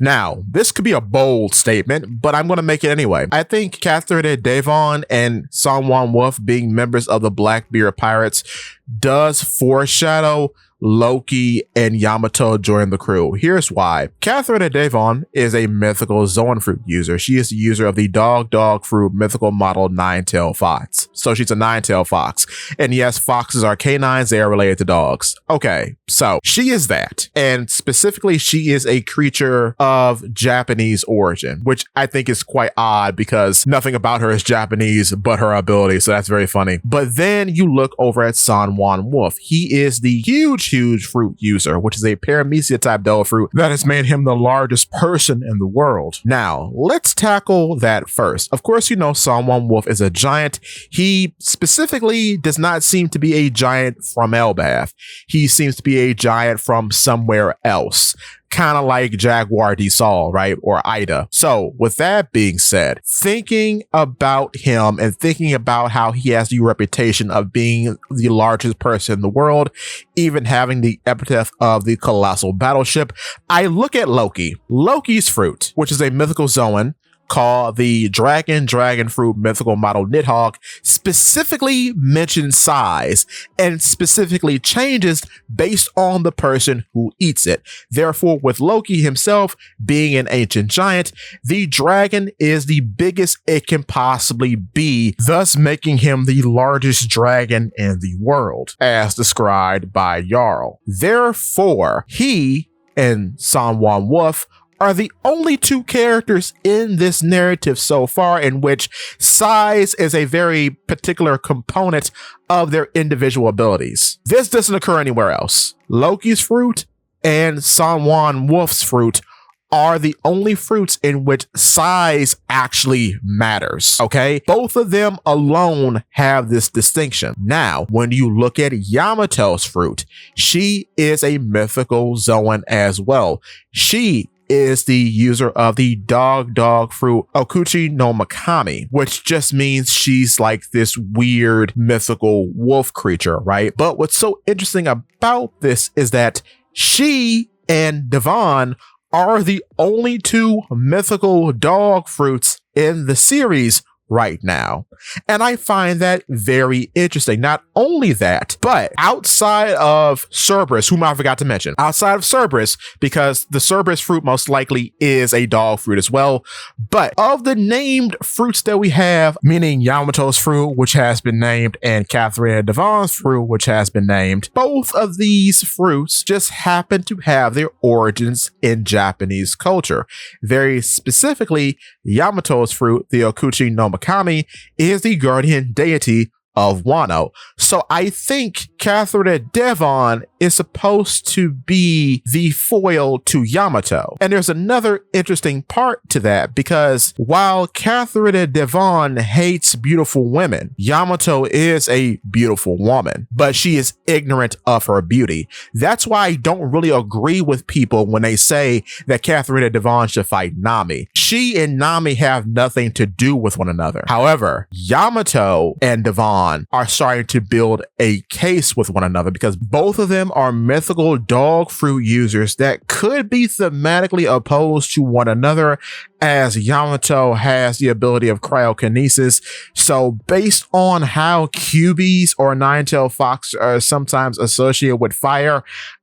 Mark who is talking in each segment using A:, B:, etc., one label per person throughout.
A: Now, this could be a bold statement, but I'm going to make it anyway. I think Catherine Devon and Sanwan Wolf being members of the Blackbeard Pirates does foreshadow Loki and Yamato join the crew. Here's why. Catherine Devon is a mythical Zoan fruit user. She is the user of the dog fruit mythical model Nine-Tailed Fox. So she's a nine-tailed fox. And yes, foxes are canines. They are related to dogs. Okay, so she is that. And specifically, she is a creature of Japanese origin, which I think is quite odd because nothing about her is Japanese but her ability. So that's very funny. But then you look over at Sanwan Wolf. He is the huge fruit user, which is a paramecia type devil fruit that has made him the largest person in the world. Now, let's tackle that first. Of course, you know Sanwan Wolf is a giant. He specifically does not seem to be a giant from Elbath. He seems to be a giant from somewhere else. Kind of like Jaguar de Sol, right? Or Ida. So with that being said, thinking about him and thinking about how he has the reputation of being the largest person in the world, even having the epithet of the colossal battleship, I look at Loki. Loki's fruit, which is a mythical Zoan, called the dragon fruit mythical model Nidhogg, specifically mentions size and specifically changes based on the person who eats it. Therefore, with Loki himself being an ancient giant, the dragon is the biggest it can possibly be, thus making him the largest dragon in the world, as described by Jarl. Therefore, he and Sanwan Wolf are the only two characters in this narrative so far in which size is a very particular component of their individual abilities. This doesn't occur anywhere else. Loki's fruit and Sanwan Wolf's fruit are the only fruits in which size actually matters, okay? Both of them alone have this distinction. Now, when you look at Yamato's fruit, she is a mythical Zoan as well. She is the user of the dog fruit Okuchi no Makami, which just means she's like this weird mythical wolf creature, right? But what's so interesting about this is that she and Devon are the only two mythical dog fruits in the series right now. And I find that very interesting. Not only that, but outside of Cerberus, whom I forgot to mention, outside of Cerberus, because the Cerberus fruit most likely is a dog fruit as well. But of the named fruits that we have, meaning Yamato's fruit, which has been named, and Catherine Devon's fruit, which has been named, both of these fruits just happen to have their origins in Japanese culture. Very specifically, Yamato's fruit, the Okuchi no Makami, is the guardian deity of Wano. So I think Catherine Devon is supposed to be the foil to Yamato. And there's another interesting part to that, because while Catherine Devon hates beautiful women, Yamato is a beautiful woman, but she is ignorant of her beauty. That's why I don't really agree with people when they say that Catherine Devon should fight Nami. She and Nami have nothing to do with one another. However, Yamato and Devon are starting to build a case with one another because both of them are mythical dog fruit users that could be thematically opposed to one another, as Yamato has the ability of cryokinesis. So based on how cubies or nine-tailed fox are sometimes associated with fire,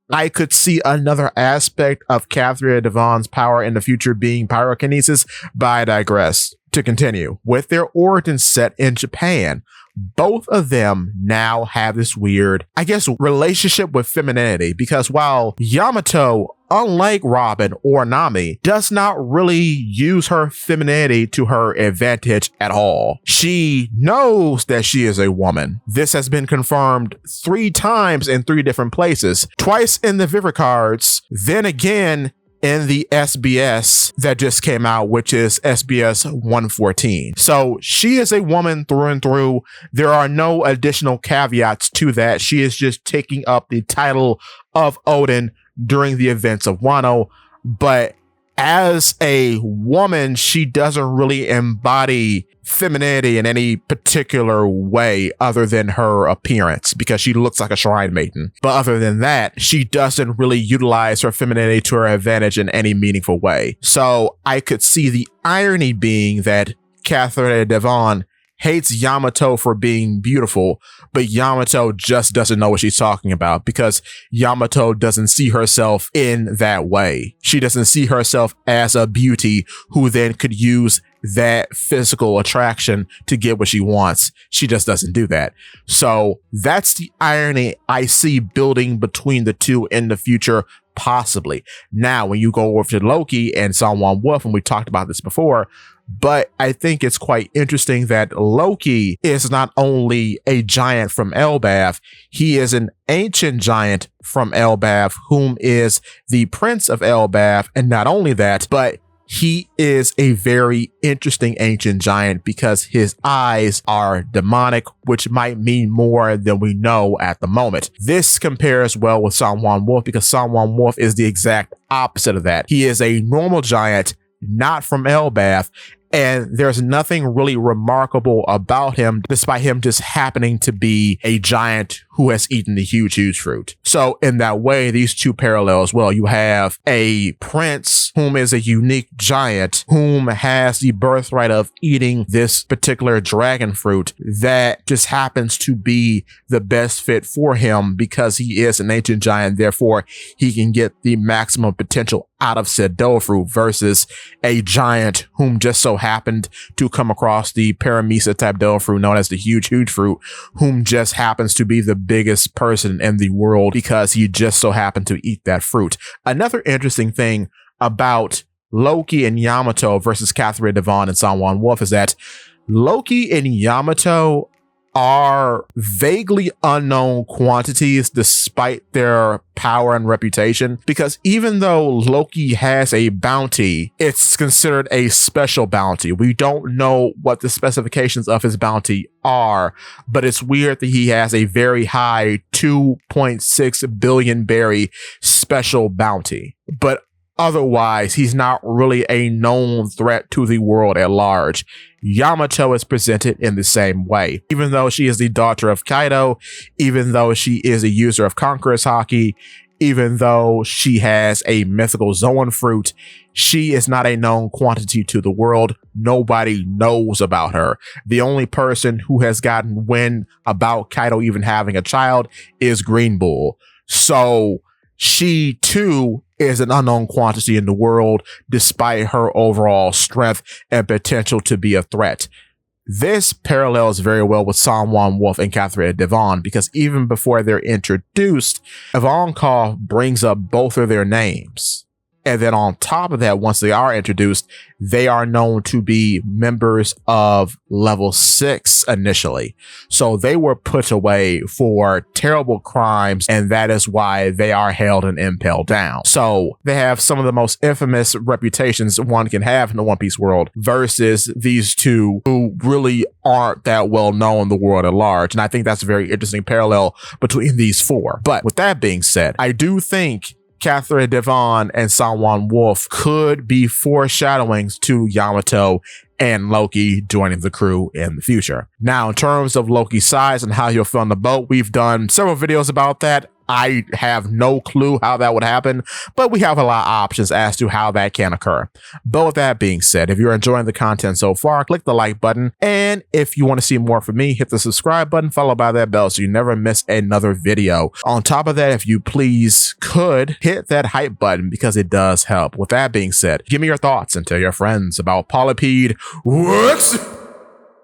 A: I could see another aspect of Catherine Devon's power in the future being pyrokinesis, but I digress. To continue, with their origins set in Japan, both of them now have this weird, I guess, relationship with femininity, because while Yamato, unlike Robin or Nami, does not really use her femininity to her advantage at all. She knows that she is a woman. This has been confirmed 3 times in 3 different places, twice in the Viver cards, then again in the SBS that just came out, which is SBS 114. So she is a woman through and through. There are no additional caveats to that. She is just taking up the title of Odin during the events of Wano. But as a woman, she doesn't really embody femininity in any particular way other than her appearance, because she looks like a shrine maiden. But other than that, she doesn't really utilize her femininity to her advantage in any meaningful way. So I could see the irony being that Catherine Devon hates Yamato for being beautiful, but Yamato just doesn't know what she's talking about, because Yamato doesn't see herself in that way. She doesn't see herself as a beauty who then could use that physical attraction to get what she wants. She just doesn't do that. So that's the irony I see building between the two in the future, possibly. Now, when you go over to Loki and Song Wolf, and we talked about this before, but I think it's quite interesting that Loki is not only a giant from Elbaf, he is an ancient giant from Elbaf, whom is the Prince of Elbaf. And not only that, but he is a very interesting ancient giant because his eyes are demonic, which might mean more than we know at the moment. This compares well with Song Wolf, because Song Wolf is the exact opposite of that. He is a normal giant, not from Elbaf, and there's nothing really remarkable about him, despite him just happening to be a giant who has eaten the huge fruit. So in that way, these two parallel as well. You have a prince whom is a unique giant, whom has the birthright of eating this particular dragon fruit that just happens to be the best fit for him because he is an ancient giant. Therefore, he can get the maximum potential out of said devil fruit, versus a giant whom just so happened to come across the paramesa type devil fruit known as the huge fruit, whom just happens to be the biggest person in the world because he just so happened to eat that fruit. Another interesting thing about Loki and Yamato versus Catherine Devon and Song Wolf is that Loki and Yamato are vaguely unknown quantities despite their power and reputation, because even though Loki has a bounty, it's considered a special bounty. We don't know what the specifications of his bounty are, but it's weird that he has a very high 2.6 billion berry special bounty. But otherwise, he's not really a known threat to the world at large. Yamato is presented in the same way. Even though she is the daughter of Kaido, even though she is a user of Conqueror's Haki, even though she has a mythical Zoan fruit, she is not a known quantity to the world. Nobody knows about her. The only person who has gotten wind about Kaido even having a child is Green Bull. So she too is an unknown quantity in the world, despite her overall strength and potential to be a threat. This parallels very well with Song Wolf and Catherine Devon, because even before they're introduced, Ivankov brings up both of their names. And then on top of that, once they are introduced, they are known to be members of level 6 initially. So they were put away for terrible crimes, and that is why they are held and impaled down. So they have some of the most infamous reputations one can have in the One Piece world, versus these two who really aren't that well known in the world at large. And I think that's a very interesting parallel between these four. But with that being said, I do think Catherine Devon and Song Wolf could be foreshadowings to Yamato and Loki joining the crew in the future. Now, in terms of Loki's size and how he'll fit on the boat, we've done several videos about that. I have no clue how that would happen, but we have a lot of options as to how that can occur. But with that being said, if you're enjoying the content so far, click the like button. And if you want to see more from me, hit the subscribe button, followed by that bell so you never miss another video. On top of that, if you please could hit that hype button, because it does help. With that being said, give me your thoughts and tell your friends about Polypede. What?